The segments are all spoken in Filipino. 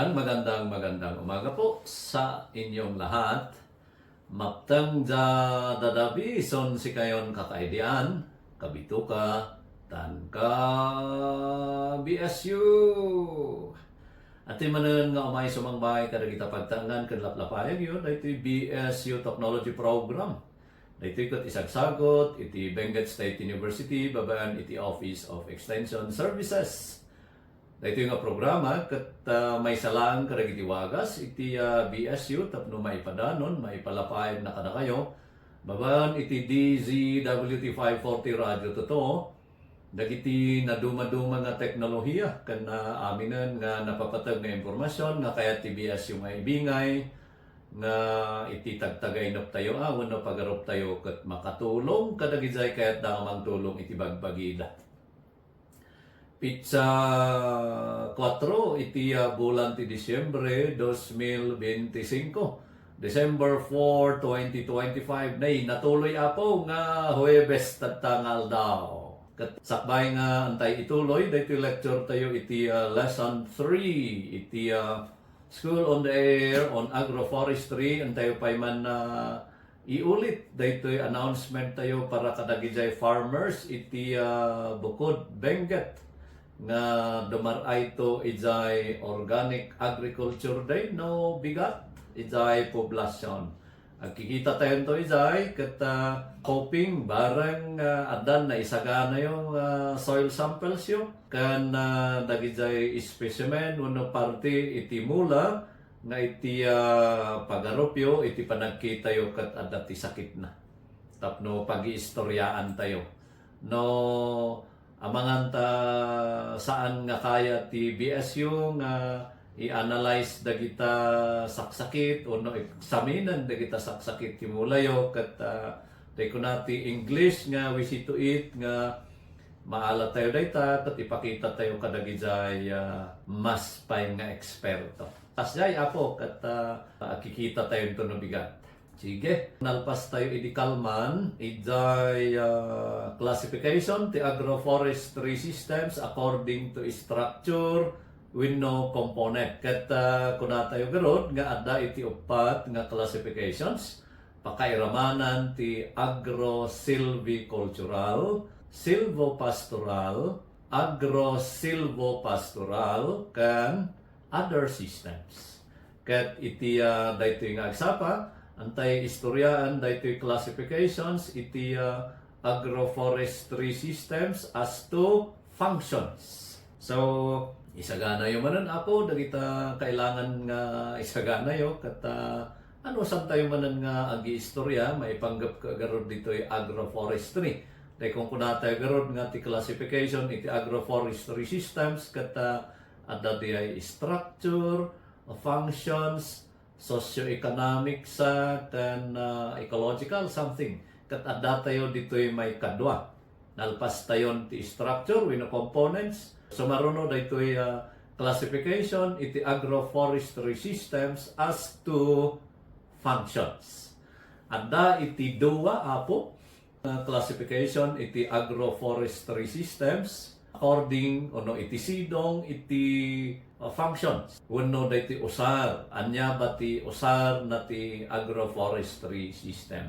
Magandang umaga po sa inyong lahat. Maptang dadabi son si kayon kakaidian, kabituka, tan ka BSU. At manan nga umay sumangbay kada kita pagtangan kan laplapayan yun, ito BSU Technology Program. Ito ikot isagsagot, iti Benguet State University, babaan iti Office of Extension Services. Ito yung programa kat may salang karagitiwagas iti BSU tapno maipadanon, maipalapayan na kada kayo. Babaan iti DZWT 540 radio totoo. Dagiti naduma-duma nga teknolohiya kan aminan nga napapatag nga impormasyon nga kaya ti BSU nga ibingay nga iti tagtagainop tayo awan no pagarop tayo kat makatulong kadagizay kaya't dangamang tulong iti bagbagida. Pizza 4 iti bulan ti Disyembre 2025. December 4, 2025 nay natuloy apo nga Huwebes tatangal daw. Kat sakbay nga antay ituloy daytoy lecture tayo iti lesson 3 iti School on the Air on Agroforestry antayo pay man iulit daytoy announcement tayo para kadagijay farmers iti bukod Benguet nga dumaray to ijay Organic Agriculture Day no bigat ijay poblasyon. Kikita tayo to ijay kat hoping barang adan na isagana yung soil samples yung kan dagijay specimen uno parte iti mula nga iti pagaropyo iti panagkita yung kat adati sakit na tapno pag-iistoryaan tayo no amangan ta saan nga kaya ti BSU nga i-analyze dagita saksakit o no eksaminan dagita saksakit ti mulayo kat teko nati English nga we see to it nga maala tayo dayta kat ipakita tayo kadagijay mas pay nga eksperto. Asjay apo kat kikita tayo ito no bigat. Sige, nalpas tayo iti kalman, ijay classification ti agroforestry systems according to structure with no component. Kat kuna tayo garod nga adda iti upat nga classifications, pakairamanan ti agro-silvicultural, silvopastoral, agro-silvopastoral, kan other systems. Kat iti daytoy nga agsapa, antay istoryaan daytoy classifications iti agroforestry systems as to functions. So isagana yo manan apo dagita kailangan nga isagana yo kat ano sab tayo manan nga agi-istorya maipanggap ka garod ditoy agroforestry. Dahil kung kuna tayo garod nga ti classification iti agroforestry systems kat adda di ay structure, functions, socio-economic sa kan ecological something kat adda tayo ditoy may kadwa nalpas tayon ti structure with no components sumaruno daytoy classification iti agroforestry systems as to functions adda iti duwa apo classification iti agroforestry systems according ono iti sidong iti functions. Uno dayti usar, anya ba ti usar na ti agroforestry system.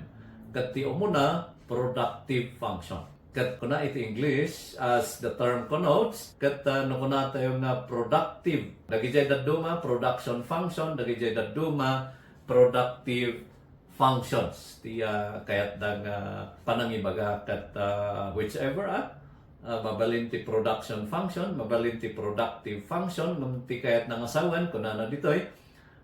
Kat ti umuna, productive function. Kat kuna iti English, as the term connotes, kat no kuna tayo nga productive. Dagijay daduma, production function, dagijay daduma, productive functions. Ti kayat dang panangibaga kat whichever mabalin ti production function, mabalin ti productive function, ti kayat nangasawan, kunana ditoy,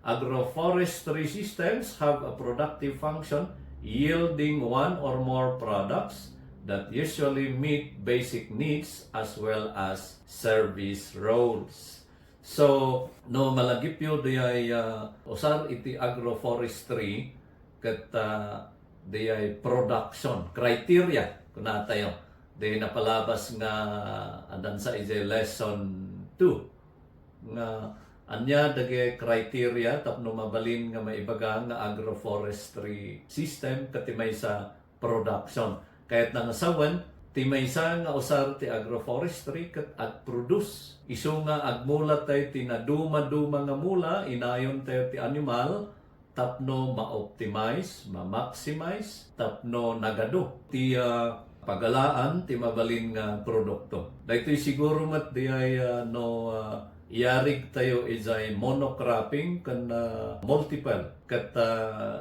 agroforestry systems have a productive function yielding one or more products that usually meet basic needs as well as service roles. So, no malagipyo diyay usar iti agroforestry kat diyay production criteria kuna tayo. Di napalabas nga adan sa lesson 2 nga anya dagay criteria tapno mabalin nga maibaga nga agroforestry system katimay sa production. Kahit nangasawan ti maysa nga usar ti agroforestry ket ag-produce. Isu nga agmulat tayo ti naduma-duma nga mula, inayon tayo ti animal, tapno ma-optimize, ma-maximize, tapno nagado ti pagalaan ti mabalin nga produkto. Daytoy siguro mat di ay iarig tayo ijay monocropping kan multiple. Kat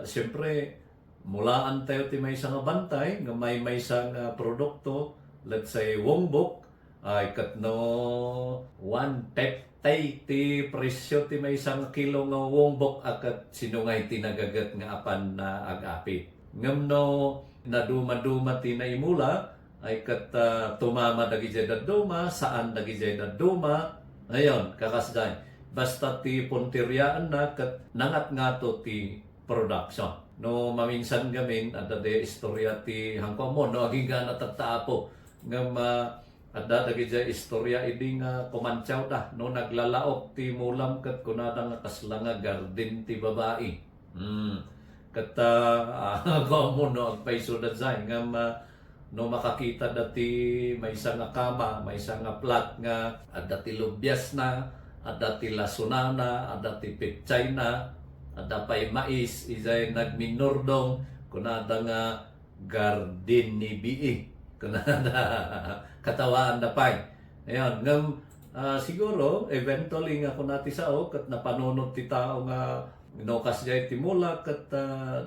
siyempre mulaan tayo ti may nga bantay nga may nga produkto, let's say wongbok, ay kat no 150 ti presyo ti may nga kilo nga wongbok akat sinungay ti nagagat nga apan na ag-api. Ngam no naduma-duma ti naimula ay kat tumama dagiti daduma, saan dagiti daduma. Ayon, kakasday. Basta ti puntiryaan na kat nangat nga to ti production. No maminsan gamin adda de istorya ti hangko mo no aging nga natataapo ngam adda dagiti istorya idi nga kumantsaw ta no naglalaok ti mulam kat kunada nga kasla nga garden ti babae. Kat ako mo no agpaiso da zay ngam no makakita dati may nga kama, may nga plat nga adda ti lubyas na, adda ti lasunana, adda ti pitsay na, adda pa'y mais, isay nagminurdong, kunada nga garden ni bii, kunada katawaan da pa'y. Ayan, ngam siguro, eventually nga kunati sao, kat napanunod ti tao nga inokas jay ti mula kat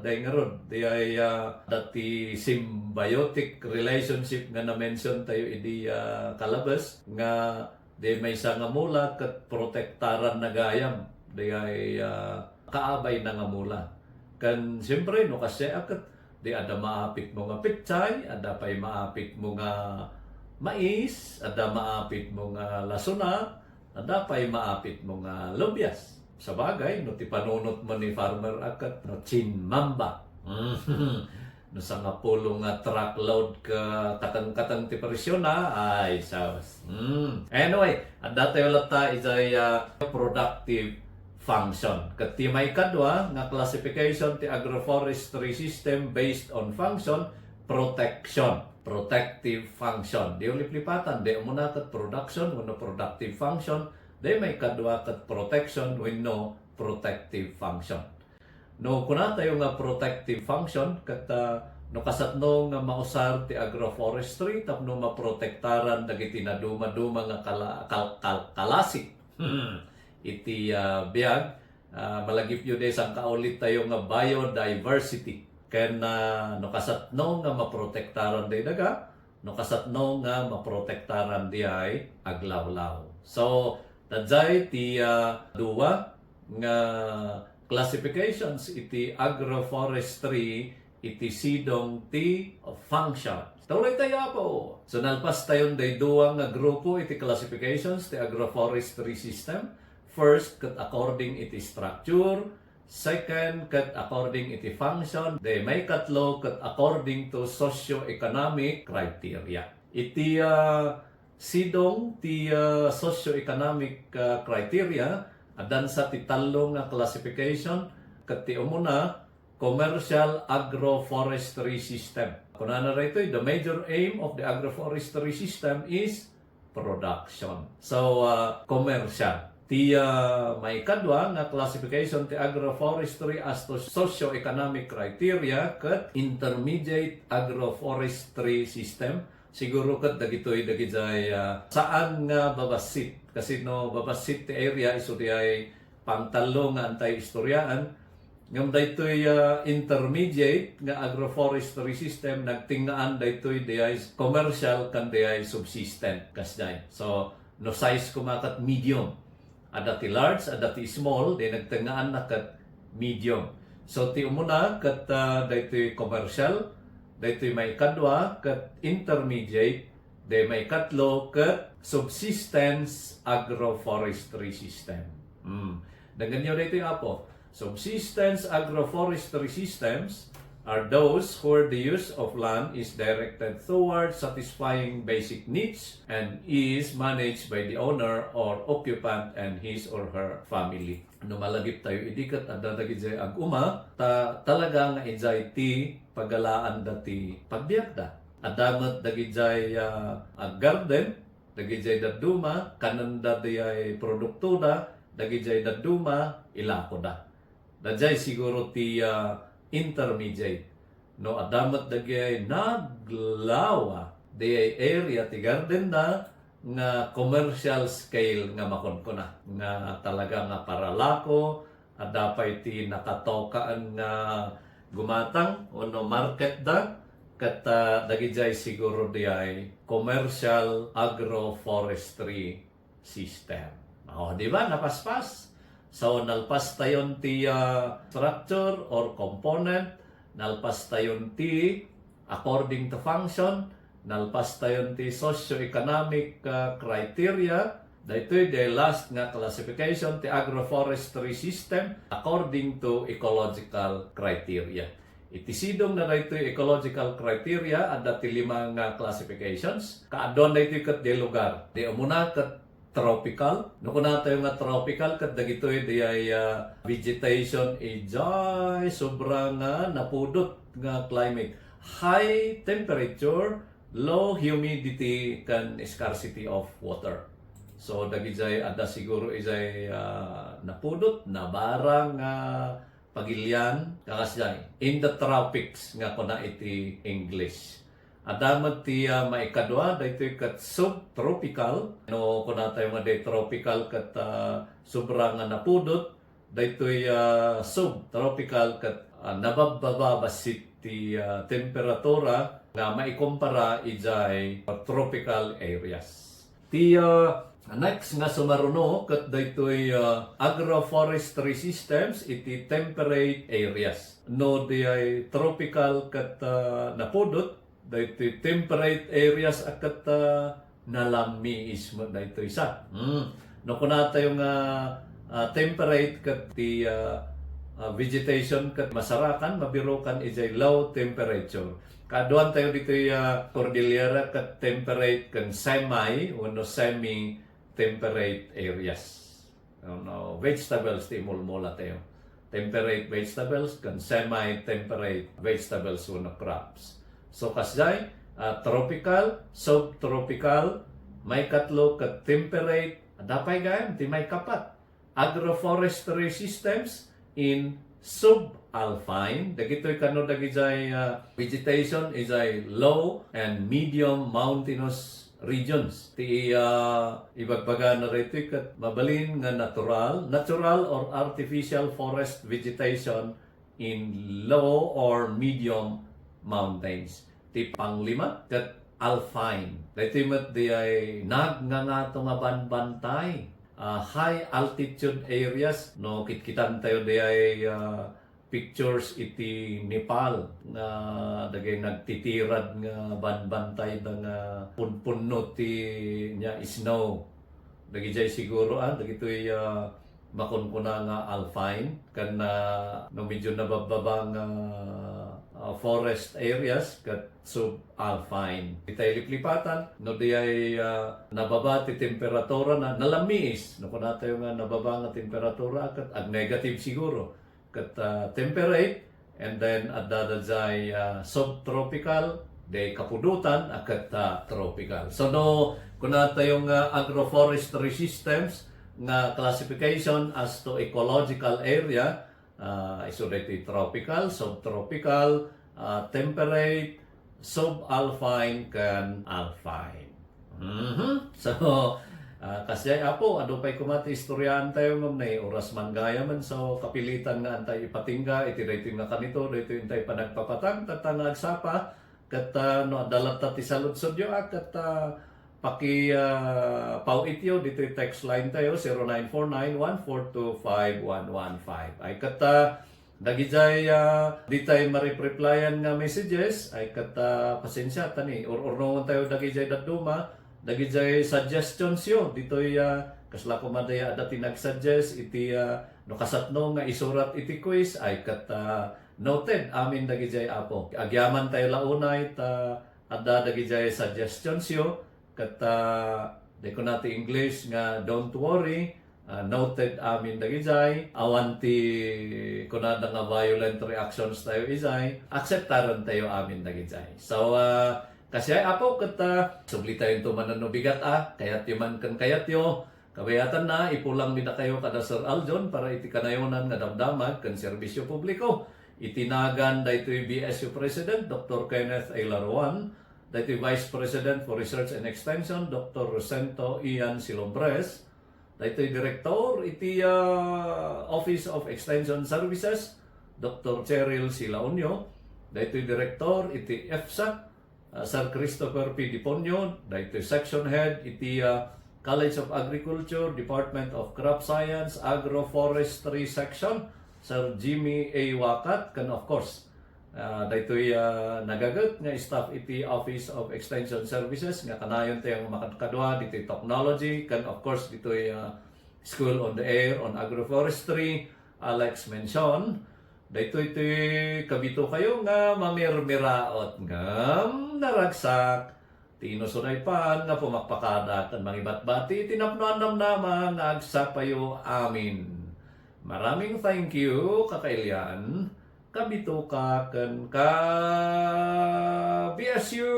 day nga rod. Di ay dati symbiotic relationship nga na-mention tayo idi kalabas nga di may nga mula kat protektaran na gayam. Di ay kaabay na nga mula. Kan siyempre no kasi akat di ada maapit mo nga pitsay, ada pa'y maapit mo nga mais, ada maapit mo nga lasuna, ada pa'y maapit mo nga lobyas. Sa bagay, no ti panunot mo ni farmer akat no chinmamba. No sa nga pulong nga truckload ka katang-katang ti presyo na ay sawas. Anyway, adda tayo lata is a productive function. Kat ti may kadwa nga classification ti agroforestry system based on function, protection. Protective function. Di ulip-lipatan, di muna kat production, no productive function. They may kadwa kat protection when no protective function. No kuna tayo nga protective function kat no kasatno nga mausar ti agroforestry tapno maprotektaran dagiti naduma-duma nga kalasik. Iti biag malagip yun isang kaulit tayo nga biodiversity. Ken no kasatno nga maprotektaran day daga, no kasatno nga maprotektaran di ay aglawlaw. So tadzay ti duwa nga classifications iti agroforestry iti sidong ti function. Tuloy tayo po. So nalpas tayon day duwa nga grupo iti classifications ti agroforestry system. First, kat according iti structure. Second, kat according iti function. Day may katlo kat according to socio-economic criteria. Iti sidong ti socio-economic criteria adan sa ti talo nga classification ket ti umuna commercial agroforestry system. Kunana rito the major aim of the agroforestry system is production. So commercial. Ti may kadwa nga classification ti agroforestry as to socio-economic criteria ket intermediate agroforestry system. Siguro kat dagitoy dagijay saan nga babasit kasi no babasit ti area iso di ay pangtalo nga antay-istoryaan ngam daytoy intermediate nga agroforestry system nagtingaan daytoy di ay commercial kan di ay subsistent kasday. So no size kumakat medium ada ti large ada ti small di nagtingaan na kat medium. So ti umuna kat daytoy commercial daytoy may kadwa ket intermediate, day may katlo ket subsistence agroforestry system. Daganyo daytoy apo. Subsistence agroforestry systems are those where the use of land is directed towards satisfying basic needs and is managed by the owner or occupant and his or her family. No malagip tayo idikat adda dagiti aguma talaga nga anxiety pagalaan dati pagbiagda. Adamat dagijay garden, dagijay daduma, kananda diyay produkto da, dagijay daduma, ilako da. Dajay siguro ti intermediate. No, adamat dagay naglawa diyay area ti garden da, nga commercial scale nga makon ko na. Nga talaga nga paralako, adapay ti nakatokaan nga gumatang, no market da, kat dagijay siguro diyay commercial agroforestry system. Di ba? Napaspas. So, nalpas tayon ti structure or component, nalpas tayon ti according to function, nalpas tayon ti socio-economic criteria. Dito'y the last nga classification ti agroforestry system according to ecological criteria. Itisidong na dito ecological criteria at dati limang classifications. Kaadon na ito kat di lugar. Di muna kat tropical. No kuna tayo nga tropical kat dagito di ay vegetation jay sobrang napudot nga climate. High temperature, low humidity kan scarcity of water. So dagijay ada siguro ijay napudot na barang pagilyan kakasjay in the tropics nga kuna iti English. Adamat ti maikadwa daytoy kat subtropical no kuna tayo nga day tropical kat sobrang napudot daytoy subtropical kat nabababa basit ti temperatura nga maikumpara ijay tropical areas. Ti next nga sumaruno kat daytoy agroforestry systems iti temperate areas. No diay tropical kat napudot daytoy temperate areas akat nalami ismo daytoy isa. No kuna tayo nga temperate kat ti vegetation kat masarakan mabirokan ijay low temperature. Kaduan tayo ditoy cordillera kat temperate kan semi no semi temperate areas. Vegetables ti mulmula tayo. Temperate vegetables kan semi-temperate vegetables no crops. So kasjay tropical, subtropical, may katlo kat temperate, dapay gayam ti may kapat. Agroforestry systems in subalpine, dagitoy kano dagijay vegetation is a low and medium mountainous regions. Ti ibagbaga na rito kat mabalin nga natural or artificial forest vegetation in low or medium mountains. Ti panglima kat alpine. Dito mat di ay nagngangato nga banbantay. High altitude areas no kitkitan tayo di ay pictures iti Nepal nga dagay nagtitirad nga banbantay da nga punpunno ti nya snow. Dagijay siguro dagitoy makunkuna nga alpine kan no medyo nabababa nga forest areas kat subalpine. Itay liplipatan no di ay nababa ti temperatura na nalamiis no kuna tayo nga nababa nga temperatura kat negative siguro kat temperate and then adadajay subtropical day kapudutan akat tropical. So no kuna tayong agroforestry systems nga classification as to ecological area isolate tropical, subtropical, temperate, subalpine kan alpine. So kasi apo, ado pa'y kumati istoryahan tayo ng oras manggaya man. So, kapilitan nga antay ipatingga, iti nga kanito, dito intay panagpapatang, tatang nagsapa, kat no, dalat ti saludsodyo, kat pau ityo, dito yung text line tayo, 0949-1425115. Ay kat dagijay ditay maripreplyan nga messages, ay kat pasensya tani, or noon tayo dagijay daduma, dagijay suggestions yo ditoy kasla ko madaya dati nag-suggest iti no kasatno nga isurat iti quiz ay kat noted amin dagijay apo agyaman tayo launay adda dagijay suggestions yo kat de ko nati English nga don't worry noted amin dagijay awan ti kunada nga violent reactions tayo izay acceptaron tayo amin dagijay. So Kasi ay apo kita, sublitayin to man no bigat kayat man kan kayat yo, kabayatan na, ipulang nila kayo kada Sir Aljon para iti kanayonan nga damdamag kan serbisyo publiko. Itinagan daytoy BSU President Dr. Kenneth A. Laruan, daytoy Vice President for Research and Extension Dr. Rosento Ian Silombres, daytoy Director iti Office of Extension Services Dr. Cheryl Silaonyo, daytoy Director iti EFSA Sir Christopher P. Diponyo, daytoy Section Head iti College of Agriculture, Department of Crop Science, Agroforestry Section, Sir Jimmy A. Wakat, kan of course, daytoy nagagat nga staff iti Office of Extension Services, nga kanayon tayong makadwa, dito'y Technology, kan of course, dito'y School on the Air on Agroforestry, Alex mention, daytoy kabito kayo nga mamirmiraot nga naragsak, tinusunay pa nga pumakpakadat at mangibatbati, tinapnuan naman nga agsapayo amin. Maraming thank you, kakailian. Kabito ka kan ka BSU!